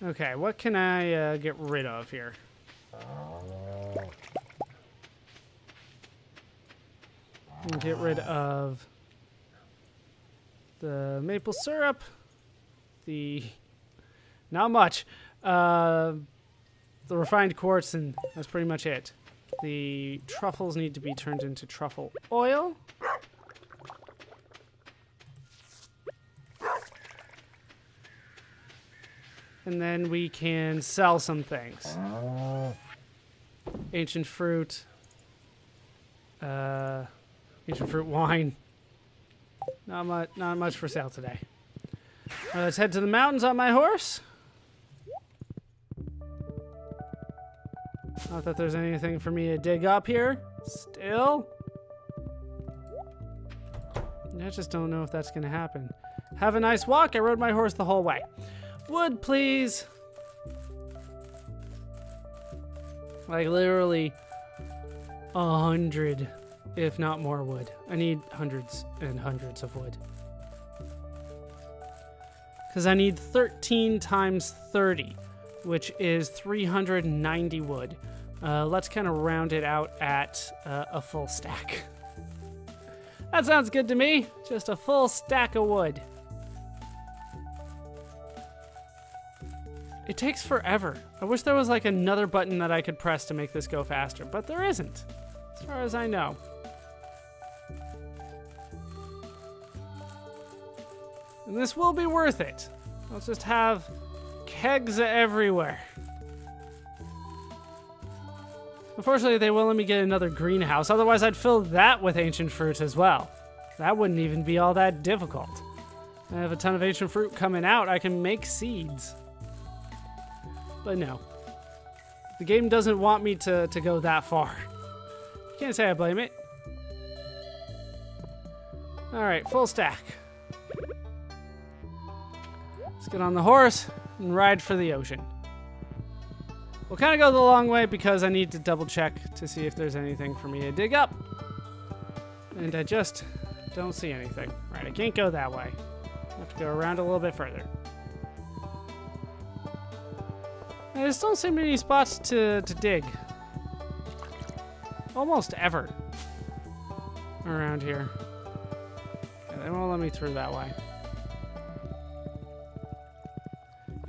Okay, what can I get rid of here? Get rid of the maple syrup. Not much. The refined quartz, and that's pretty much it. The truffles need to be turned into truffle oil. And then we can sell some things. Ancient fruit. Ancient fruit wine. Not much for sale today. All right, let's head to the mountains on my horse. Not that there's anything for me to dig up here. Still. I just don't know if that's going to happen. Have a nice walk. I rode my horse the whole way. Wood, please. Like literally 100, if not more wood. I need hundreds and hundreds of wood. Because I need 13 times 30, which is 390 wood. Let's kind of round it out at a full stack. That sounds good to me. Just a full stack of wood. It takes forever. I wish there was like another button that I could press to make this go faster, but there isn't, as far as I know. And this will be worth it. Let's just have kegs everywhere. Unfortunately, they won't let me get another greenhouse. Otherwise, I'd fill that with ancient fruit as well. That wouldn't even be all that difficult. I have a ton of ancient fruit coming out. I can make seeds. But no. The game doesn't want me to go that far. Can't say I blame it. Alright, full stack. Let's get on the horse and ride for the ocean. We'll kind of go the long way because I need to double check to see if there's anything for me to dig up. And I just don't see anything. Right, I can't go that way. I have to go around a little bit further. I just don't see many spots to dig. Almost ever. Around here. Yeah, they won't let me through that way.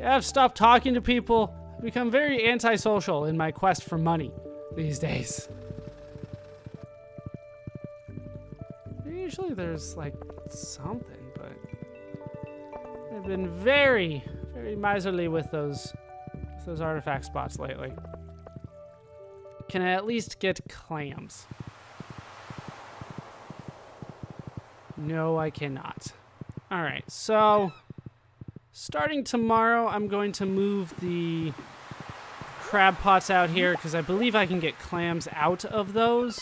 Yeah, I've stopped talking to people. I've become very antisocial in my quest for money these days. Usually there's like something, but I've been very, very miserly with those artifact spots lately. Can I at least get clams? No, I cannot. All right, so starting tomorrow, I'm going to move the crab pots out here because I believe I can get clams out of those.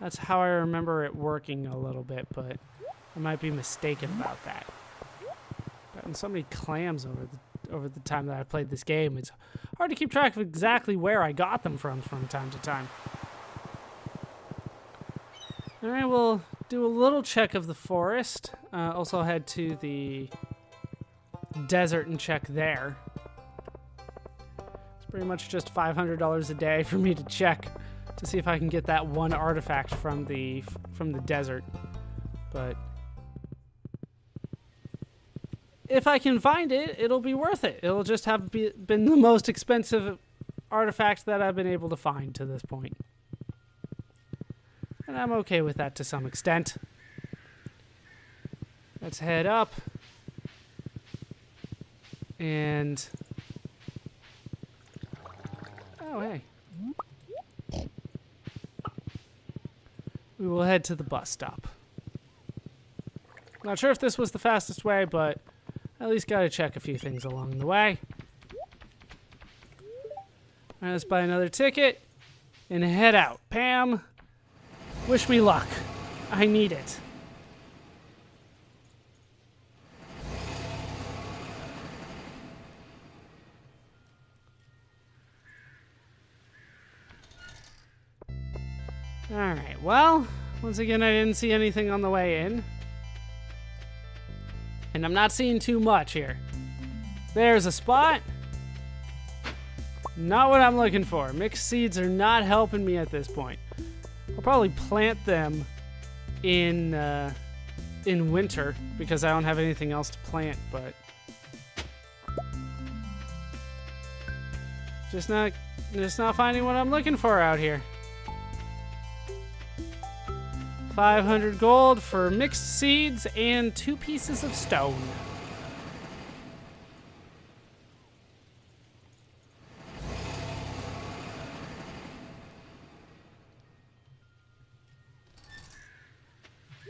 That's how I remember it working a little bit, but I might be mistaken about that. Gotten so many clams over the time that I played this game. It's hard to keep track of exactly where I got them from time to time. All right, we'll do a little check of the forest. Also head to the desert and check there. It's pretty much just $500 a day for me to check to see if I can get that one artifact from the desert. But if I can find it, it'll be worth it. It'll just have been the most expensive artifact that I've been able to find to this point. And I'm okay with that to some extent. Let's head up. And oh, hey. We will head to the bus stop. Not sure if this was the fastest way, but at least got to check a few things along the way. All right, let's buy another ticket and head out. Pam, wish me luck. I need it. All right, well, once again, I didn't see anything on the way in. And I'm not seeing too much here. There's a spot. Not what I'm looking for. Mixed seeds are not helping me at this point. I'll probably plant them in winter because I don't have anything else to plant, but just not finding what I'm looking for out here. 500 gold for mixed seeds and 2 pieces of stone.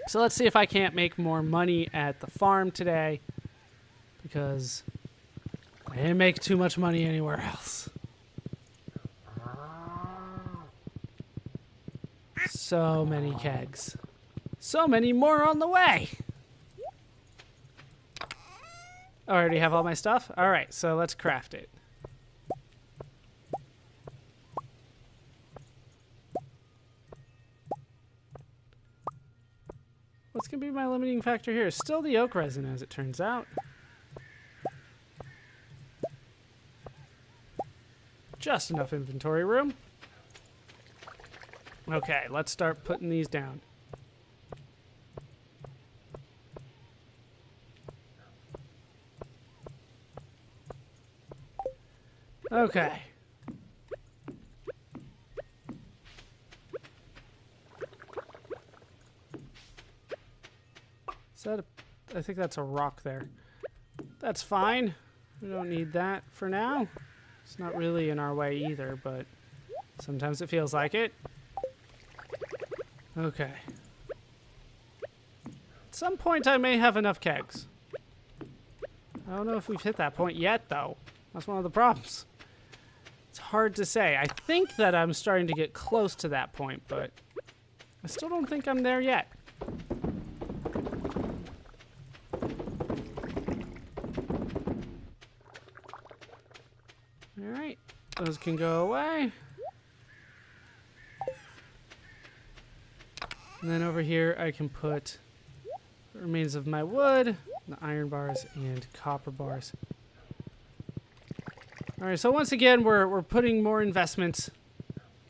So let's see if I can't make more money at the farm today, because I didn't make too much money anywhere else. So many kegs. So many more on the way. I already have all my stuff? Alright, so let's craft it. What's going to be my limiting factor here? Still the oak resin, as it turns out. Just enough inventory room. Okay, let's start putting these down. Okay. Is that I think that's a rock there. That's fine. We don't need that for now. It's not really in our way either, but sometimes it feels like it. Okay. At some point I may have enough kegs. I don't know if we've hit that point yet, though. That's one of the problems. It's hard to say. I think that I'm starting to get close to that point, but I still don't think I'm there yet. Alright, those can go away. And then over here I can put the remains of my wood, the iron bars, and copper bars. Alright, so once again we're putting more investments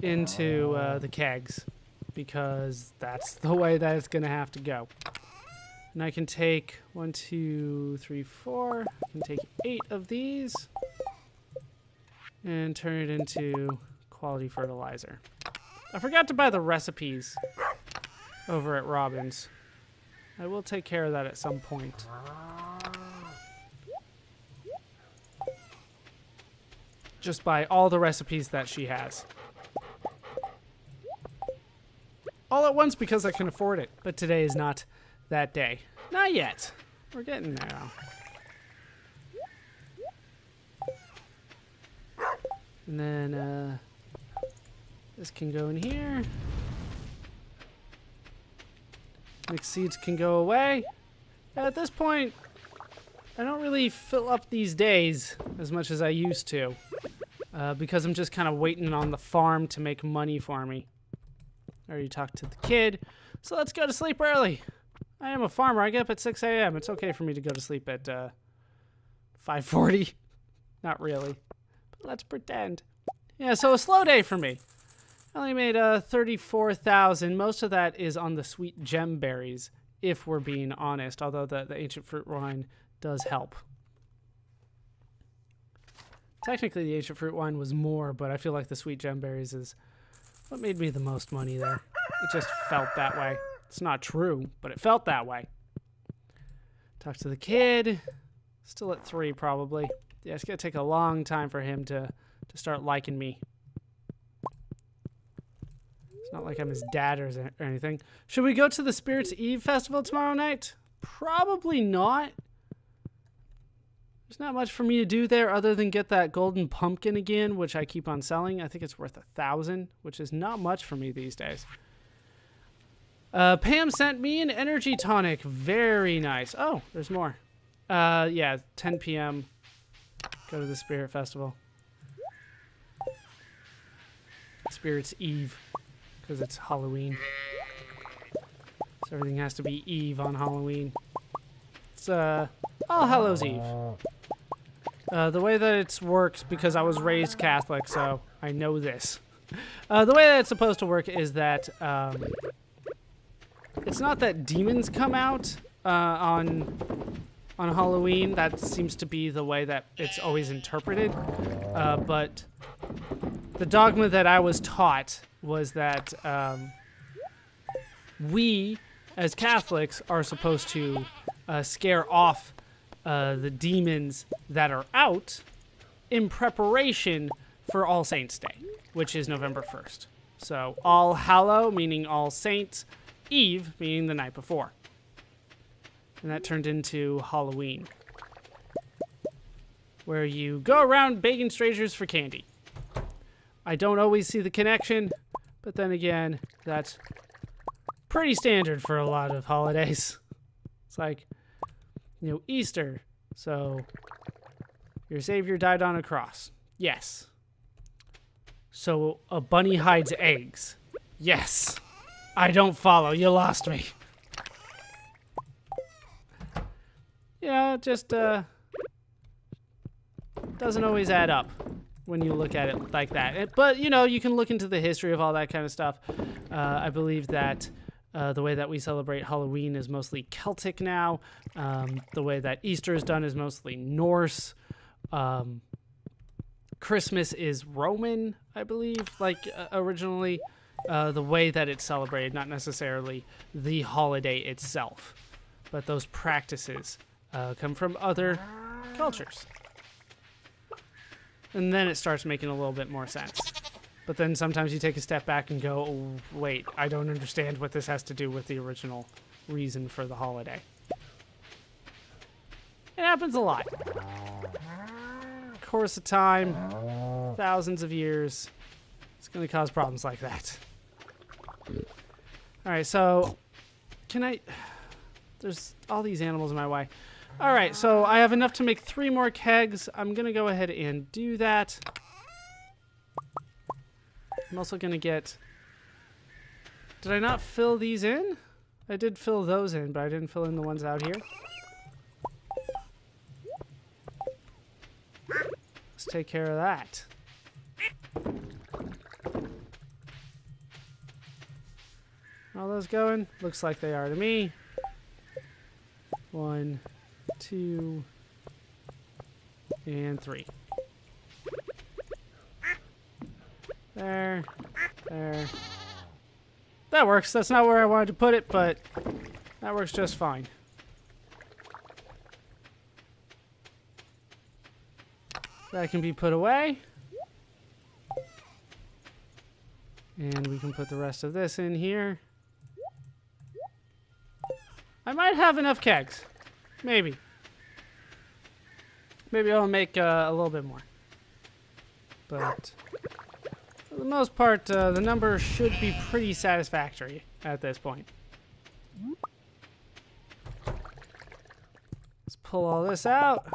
into the kegs, because that's the way that it's going to have to go. And I can take 1, 2, 3, 4. I can take 8 of these and turn it into quality fertilizer. I forgot to buy the recipes over at Robin's. I will take care of that at some point. Just buy all the recipes that she has. All at once because I can afford it. But today is not that day. Not yet. We're getting there though. And then this can go in here. Mixed seeds can go away. At this point, I don't really fill up these days as much as I used to. Because I'm just kind of waiting on the farm to make money for me. I already talked to the kid. So let's go to sleep early. I am a farmer. I get up at 6 a.m. It's okay for me to go to sleep at 5:40. Not really. But let's pretend. Yeah, so a slow day for me. I only made 34,000. Most of that is on the sweet gem berries, if we're being honest, although the ancient fruit wine does help. Technically, the ancient fruit wine was more, but I feel like the sweet gem berries is what made me the most money there. It just felt that way. It's not true, but it felt that way. Talk to the kid. Still at 3, probably. Yeah, it's going to take a long time for him to start liking me. It's not like I'm his dad or anything. Should we go to the Spirits Eve festival tomorrow night? Probably not. There's not much for me to do there other than get that golden pumpkin again, which I keep on selling. I think it's worth 1,000, which is not much for me these days. Pam sent me an energy tonic. Very nice. Oh, there's more. Yeah, 10 p.m. Go to the Spirit Festival. Spirits Eve, because it's Halloween. So everything has to be Eve on Halloween. It's All Hallows Eve. The way that it's worked, because I was raised Catholic, so I know this. The way that it's supposed to work is that it's not that demons come out on Halloween. That seems to be the way that it's always interpreted. But the dogma that I was taught was that we, as Catholics, are supposed to scare off the demons that are out in preparation for All Saints Day, which is November 1st. So All Hallow, meaning All Saints, Eve, meaning the night before. And that turned into Halloween, where you go around begging strangers for candy. I don't always see the connection, but then again, that's pretty standard for a lot of holidays. It's like, you know, Easter. So your Savior died on a cross. Yes. So a bunny hides eggs. Yes. I don't follow. You lost me. Yeah, just doesn't always add up when you look at it like that. But, you know, you can look into the history of all that kind of stuff. I believe that the way that we celebrate Halloween is mostly Celtic now. The way that Easter is done is mostly Norse. Christmas is Roman, I believe, like originally. The way that it's celebrated, not necessarily the holiday itself, but those practices come from other cultures. And then it starts making a little bit more sense. But then sometimes you take a step back and go, oh, wait, I don't understand what this has to do with the original reason for the holiday. It happens a lot. Course of time, thousands of years, it's going to cause problems like that. All right, so there's all these animals in my way. All right, so I have enough to make 3 more kegs. I'm going to go ahead and do that. I'm also going to get... Did I not fill these in? I did fill those in, but I didn't fill in the ones out here. Let's take care of that. All those going? Looks like they are to me. 1, 2, and 3. There. That works. That's not where I wanted to put it, but that works just fine. That can be put away. And we can put the rest of this in here. I might have enough kegs. Maybe. Maybe I'll make a little bit more. But for the most part, the number should be pretty satisfactory at this point. Let's pull all this out.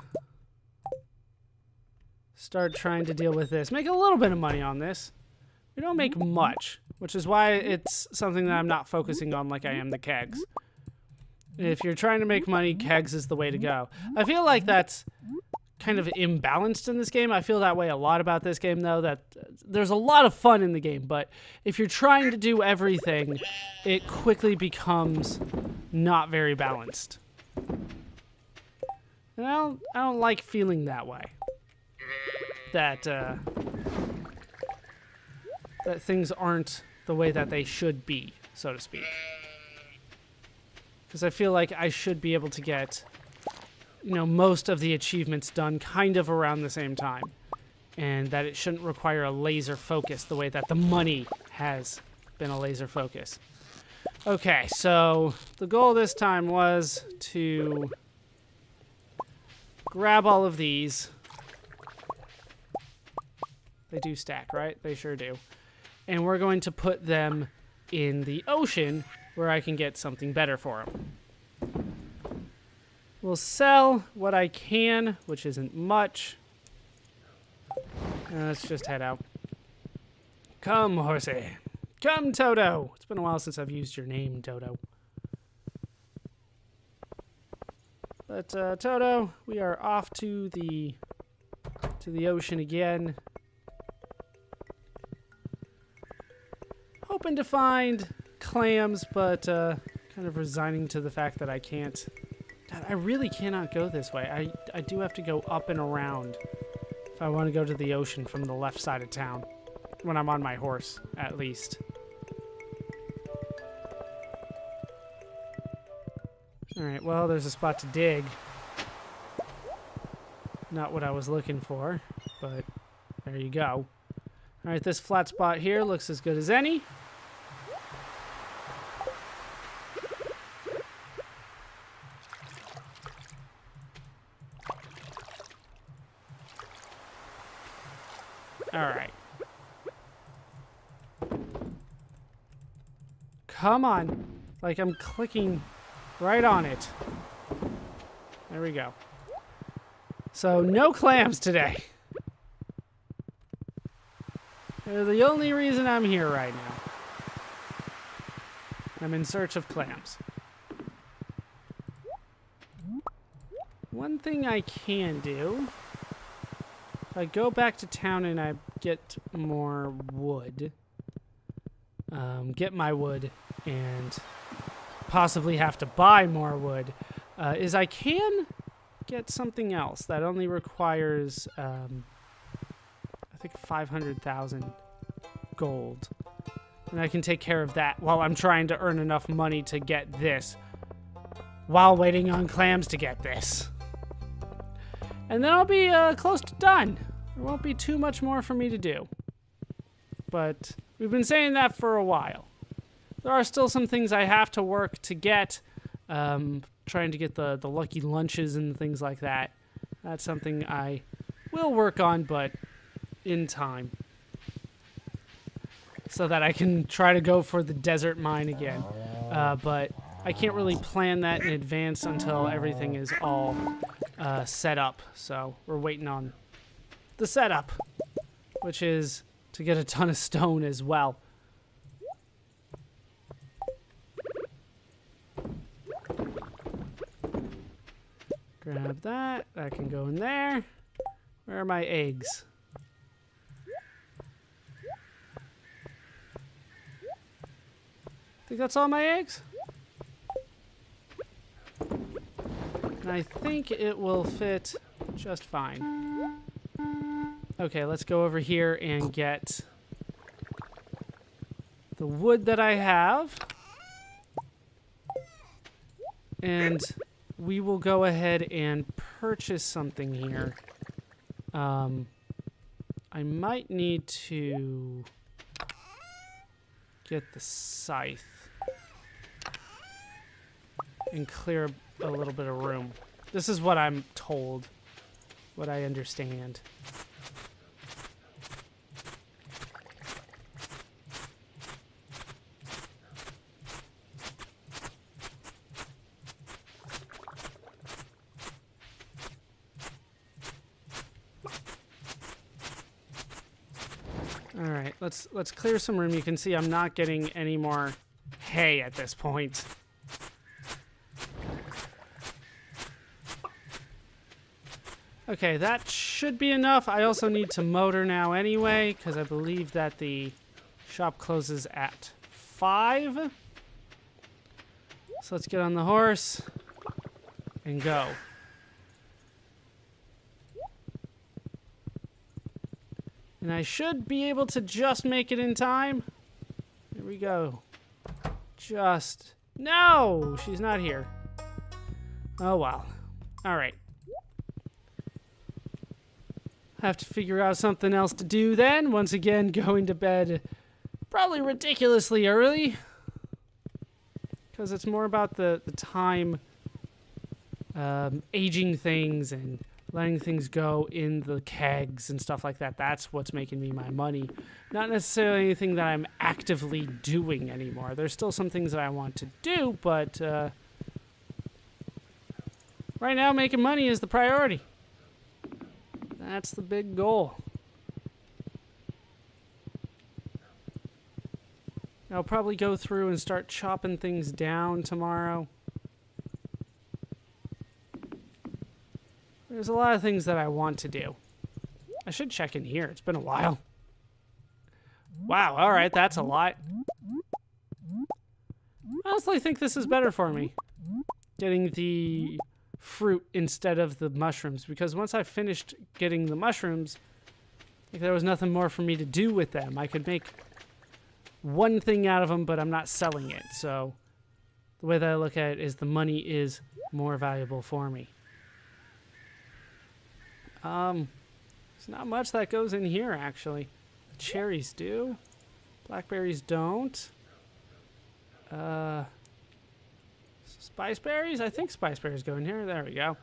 Start trying to deal with this. Make a little bit of money on this. We don't make much, which is why it's something that I'm not focusing on like I am the kegs. If you're trying to make money, kegs is the way to go. I feel like that's kind of imbalanced in this game. I feel that way a lot about this game, though, that there's a lot of fun in the game, but if you're trying to do everything, it quickly becomes not very balanced. And I don't like feeling that way. That things aren't the way that they should be, so to speak. Because I feel like I should be able to get, you know, most of the achievements done kind of around the same time. And that it shouldn't require a laser focus the way that the money has been a laser focus. Okay, so the goal this time was to grab all of these. They do stack, right? They sure do. And we're going to put them in the ocean where I can get something better for them. We'll sell what I can, which isn't much. Let's just head out. Come, horsey. Come, Toto. It's been a while since I've used your name, Toto. But, Toto, we are off to the to the ocean again. Hoping to find clams, but kind of resigning to the fact that I can't. God, I really cannot go this way. I do have to go up and around if I want to go to the ocean from the left side of town. When I'm on my horse, at least. Alright, well, there's a spot to dig. Not what I was looking for, but there you go. Alright, this flat spot here looks as good as any. Alright. Come on. Like I'm clicking right on it. There we go. So, no clams today. They're the only reason I'm here right now. I'm in search of clams. One thing I can do, if I go back to town and I get more wood, get my wood and possibly have to buy more wood, is I can get something else that only requires, I think 500,000 gold. And I can take care of that while I'm trying to earn enough money to get this, while waiting on clams to get this. And then I'll be close to done. There won't be too much more for me to do. But we've been saying that for a while. There are still some things I have to work to get. Trying to get the lucky lunches and things like that. That's something I will work on, but in time. So that I can try to go for the desert mine again. But I can't really plan that in advance until everything is all set up. So we're waiting on the setup, which is to get a ton of stone as well. Grab that. That can go in there. Where are my eggs? Think that's all my eggs? And I think it will fit just fine. Okay, let's go over here and get the wood that I have. And we will go ahead and purchase something here. I might need to get the scythe and clear a little bit of room. This is what I'm told, what I understand. All right, let's clear some room. You can see I'm not getting any more hay at this point. Okay, that should be enough. I also need to motor now anyway, because I believe that the shop closes at 5. So let's get on the horse and go. And I should be able to just make it in time. Here we go. Just... No! She's not here. Oh, well. Alright. Have to figure out something else to do then. Once again, going to bed probably ridiculously early. Because it's more about the time aging things and letting things go in the kegs and stuff like that. That's what's making me my money. Not necessarily anything that I'm actively doing anymore. There's still some things that I want to do, but right now making money is the priority. That's the big goal. I'll probably go through and start chopping things down tomorrow. There's a lot of things that I want to do. I should check in here. It's been a while. Wow, all right, that's a lot. I honestly think this is better for me. Getting the fruit instead of the mushrooms, because once I finished getting the mushrooms, like, there was nothing more for me to do with them. I could make one thing out of them, but I'm not selling it. So the way that I look at it is the money is more valuable for me. There's not much that goes in here, actually. Cherries do. Blackberries don't. Spice berries? I think spice berries go in here. There we go.